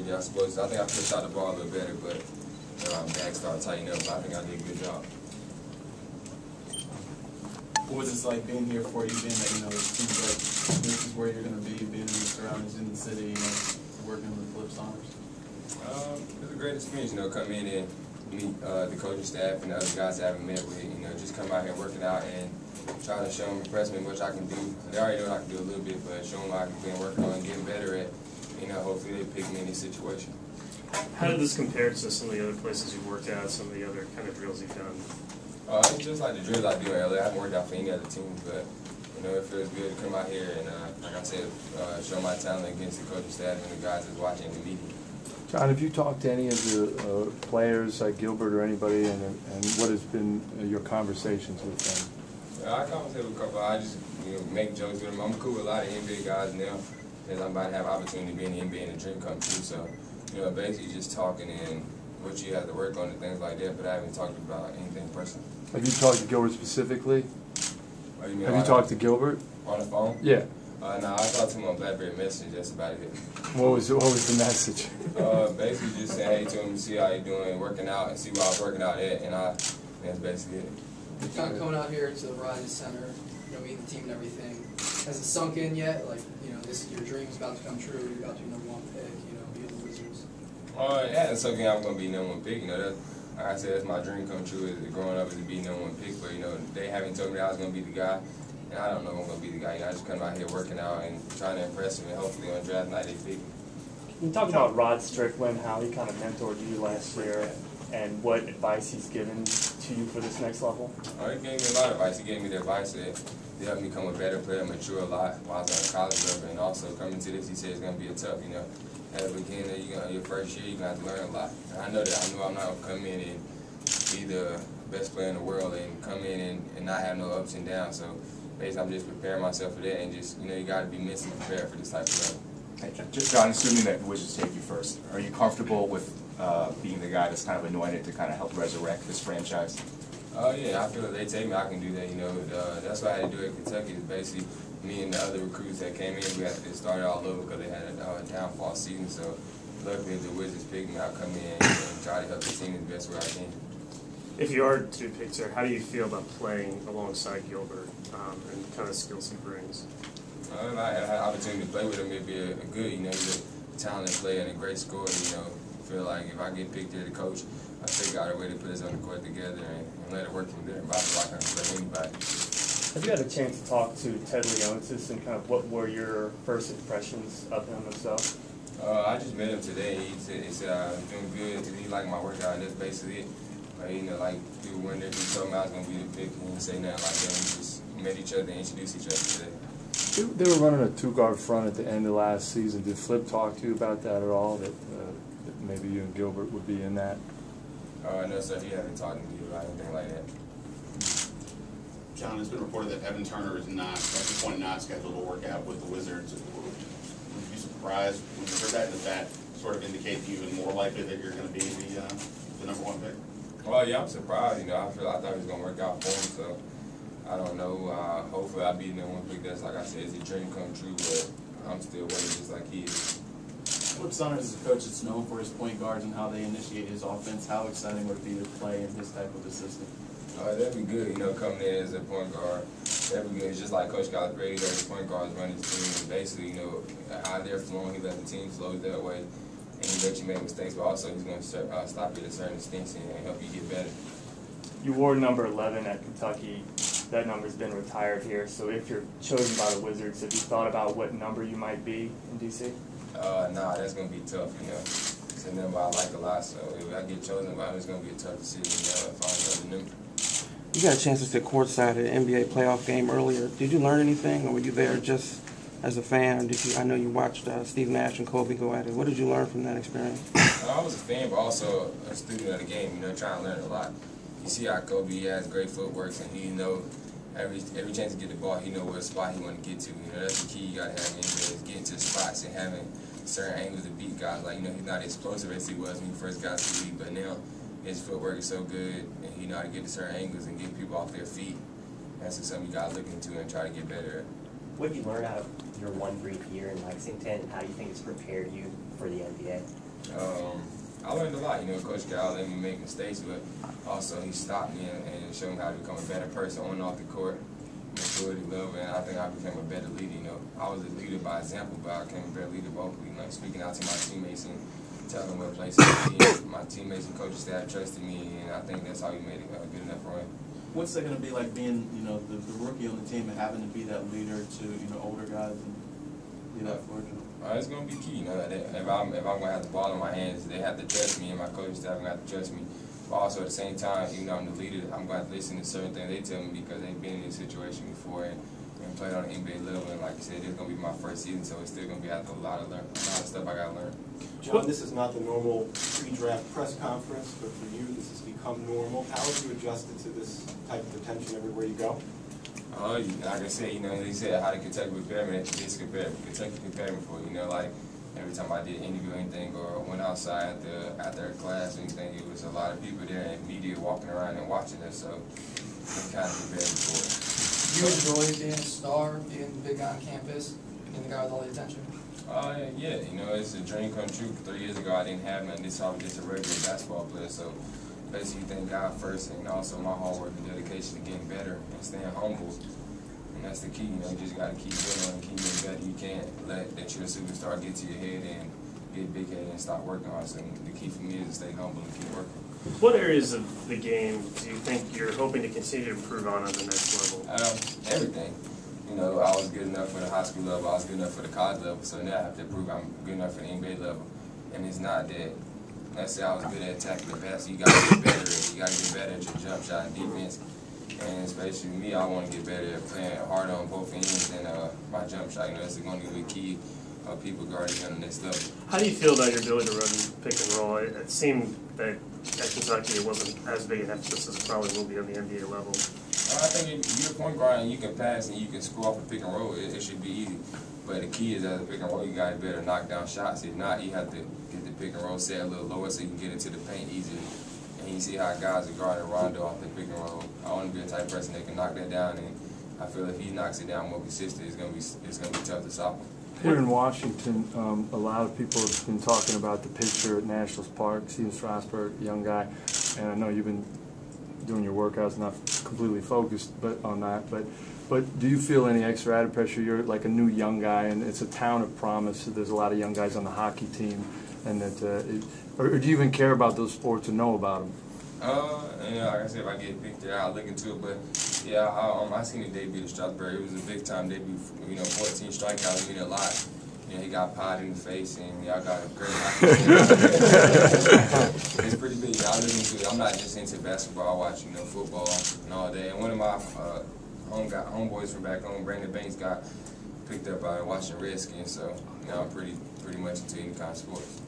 Yeah, I suppose. I think I pushed out the ball a little better, but back started tightening up. But I think I did a good job. What was it like being here for you, being that, it seems like this is where you're going to be, being in the surroundings in the city, working with Flip Saunders? It was a great experience, come in and meet the coaching staff and the other guys I haven't met with, just come out here working out and try to show them, impress me what I can do. They already know I can do a little bit, but show them what I can be working on and getting better at, hopefully they pick me in this situation. How did this compare to some of the other places you've worked at, some of the other kind of drills you've done? It's just like the drills I do in LA. I haven't worked out for any other team, but it feels good to come out here and, like I said, show my talent against the coaching staff and the guys that's watching the media. John, have you talked to any of the players like Gilbert or anybody, and what has been your conversations with them? I conversate with a couple. I just make jokes with them. I'm cool with a lot of NBA guys now, because I'm about to have an opportunity to be in the NBA and a dream come true. So, basically just talking and what you have to work on and things like that. But I haven't talked about anything personal. Have you talked to Gilbert specifically? Have you talked to Gilbert on the phone? Yeah. No, I talked to him on BlackBerry Messenger. That's about it. What was the message? Basically just saying hey to him, see how he's doing, working out, and see where I was working out at, and that's basically it. John, coming out here to the Verizon Center, meeting the team and everything, has it sunk in yet? Like, this your dream's about to come true. You're about to be #1 pick. Be the Wizards. It hasn't sunk in. I'm going to be #1 pick. Like I said, that's my dream come true. Is growing up is to be #1 pick. But they haven't told me that I was going to be the guy. And I don't know if I'm going to be the guy. I just come out here working out and trying to impress them, and hopefully on draft night they pick me. Can you talk about Rod Strickland, how he kind of mentored you last year, and what advice he's given to you for this next level? He gave me a lot of advice. He gave me the advice that helped me become a better player, mature a lot while I was on college level, and also coming to this, he said it's going to be a tough, at the beginning, your first year, you're going to have to learn a lot. And I know I'm not going to come in and be the best player in the world and come in and not have no ups and downs. So basically, I'm just preparing myself for that, and just, you got to be mentally prepared for this type of level. Hey, John, assuming that the Wizards take you first, are you comfortable with being the guy that's kind of anointed to kind of help resurrect this franchise? Yeah, I feel like they take me, I can do that. That's what I had to do at Kentucky. Is basically me and the other recruits that came in, we had to start all over because they had a downfall season. So luckily, if the Wizards picked me, I'll come in and try to help the team the best way I can. If you are to pick, sir, how do you feel about playing alongside Gilbert and the kind of skills he brings? I had an opportunity to play with him. It'd be a good, he's a talented player and a great scorer. Feel like if I get picked here to coach, I figure out a way to put us on the court together and let it work from there. But I feel like I can play anybody. Have you had a chance to talk to Ted Leonsis, and kind of what were your first impressions of him himself? I just met him today. He said I'm doing good. He liked my workout, and that's basically it. Like people when they told me I was gonna be the pick, he didn't say nothing like that. We just met each other and introduced each other today. They were running a two-guard front at the end of last season. Did Flip talk to you about that at all? That maybe you and Gilbert would be in that? No, sir. He hasn't talked to me about anything like that. John, it's been reported that Evan Turner is not, at this point, not scheduled to work out with the Wizards. Would you be surprised when you heard that? Does that sort of indicate even more likely that you're going to be the #1 pick? Well, yeah, I'm surprised. I thought it was going to work out for him. So I don't know. Hopefully, I'll be the #1 pick. That's like I said, it's a dream come true. But I'm still waiting, just like he is. Flip Saunders is a coach that's known for his point guards and how they initiate his offense. How exciting would it be to play in his type of a system? That'd be good, coming in as a point guard. That'd be good. It's just like Coach Calipari, the point guards run his team. And basically, how they're flowing, he let the team flow that way. And he let you make mistakes, but also he's going to stop you at a certain extent and help you get better. You wore number 11 at Kentucky. That number's been retired here. So if you're chosen by the Wizards, have you thought about what number you might be in D.C.? Nah, that's going to be tough, It's a number I like a lot, so if I get chosen by him, it's going to be a tough decision to find another number. You got a chance to sit courtside at an NBA playoff game earlier. Did you learn anything, or were you there just as a fan? I know you watched Steve Nash and Kobe go at it. What did you learn from that experience? I was a fan, but also a student of the game, trying to learn a lot. You see how Kobe, he has great footwork, and he every chance to get the ball, he knows what spot he want to get to. That's the key you got to have in NBA is getting to the spots and having certain angles to beat guys. Like, he's not as explosive as he was when he first got to the league, but now his footwork is so good, and he know how to get to certain angles and get people off their feet. That's just something you got to look into and try to get better at. What did you learn out of your one brief year in Lexington, and how do you think it's prepared you for the NBA? I learned a lot. You know, Coach Gal let me make mistakes, but also he stopped me and showed me how to become a better person on and off the court, maturity level, and I think I became a better leader. You know, I was a leader by example, but I became a better leader vocally. You know, speaking out to my teammates and telling them what places to be. My teammates and coaches staff trusted me, and I think that's how we made it a good enough run. What's it going to be like being, you know, the rookie on the team and having to be that leader to, you know, older guys and be that fortunate? It's gonna be key, you know. If I'm gonna have the ball in my hands, they have to trust me, and my coaching staff are gonna have to trust me. But also at the same time, even though I'm the leader, I'm gonna have to listen to certain things they tell me because they've been in this situation before and played on the NBA level. And like I said, it's gonna be my first season, so it's still gonna be after a lot of stuff I gotta learn. John, this is not the normal pre-draft press conference, but for you, this has become normal. How have you adjusted to this type of attention everywhere you go? Like I said, you know, they said how did Kentucky prepare me, Kentucky prepared me for it, you know, like every time I did an interview or anything or went outside after a class or anything, it was a lot of people there and media walking around and watching us, so they kind of prepared me for it. Do you enjoy being a star, being the big guy on campus, being the guy with all the attention? Yeah, you know, it's a dream come true. 3 years ago I didn't have nothing, this I was just a regular basketball player, so basically thank God first, and also my hard work and dedication to getting better and staying humble. And that's the key, you know, you just got to keep going and keep getting better. You can't let that you're a superstar get to your head and get big headed and stop working hard. So the key for me is to stay humble and keep working. What areas of the game do you think you're hoping to continue to improve on the next level? Everything. You know, I was good enough for the high school level, I was good enough for the college level, so now I have to prove I'm good enough for the NBA level. And it's not that. Let's say I was good at attacking the basket, you got to get better at it. You got to get better at your jump shot and defense. And especially me, I want to get better at playing hard on both ends and my jump shot. You know, that's going to be the key of people guarding me on the next level. How do you feel about your ability to run pick and roll? It seemed that at Kentucky it wasn't as big an emphasis as it probably will be on the NBA level. I think if you're a point guard and you can pass and you can score off a pick and roll, it should be easy. But the key is as a pick and roll, you got to be able to knock down shots. If not, you have to get the pick and roll set a little lower so you can get into the paint easier. And you see how guys are guarding Rondo off the pick and roll. I want to be a type of person that can knock that down, and I feel if he knocks it down more consistent, it's gonna be tough to stop him. Here in Washington, a lot of people have been talking about the picture at Nationals Park, Steven Strasburg, young guy, and I know you've been doing your workouts, not completely focused on that, but do you feel any extra added pressure? You're like a new young guy, and it's a town of promise. So there's a lot of young guys on the hockey team, and that, or do you even care about those sports and know about them? You know, like I said, if I get picked there, I'll look into it. But yeah, I seen the debut of Strasburg. It was a big time debut. You know, 14 strikeouts mean a lot. You know, he got pied in the face, and y'all got a great hockey team. It's pretty big. I look into it. I'm not just into basketball. I watch, you know, football and all day. And one of my homeboys from back home, Brandon Banks, got picked up by watching Redskins. So, you know, I'm pretty much into any kind of sports.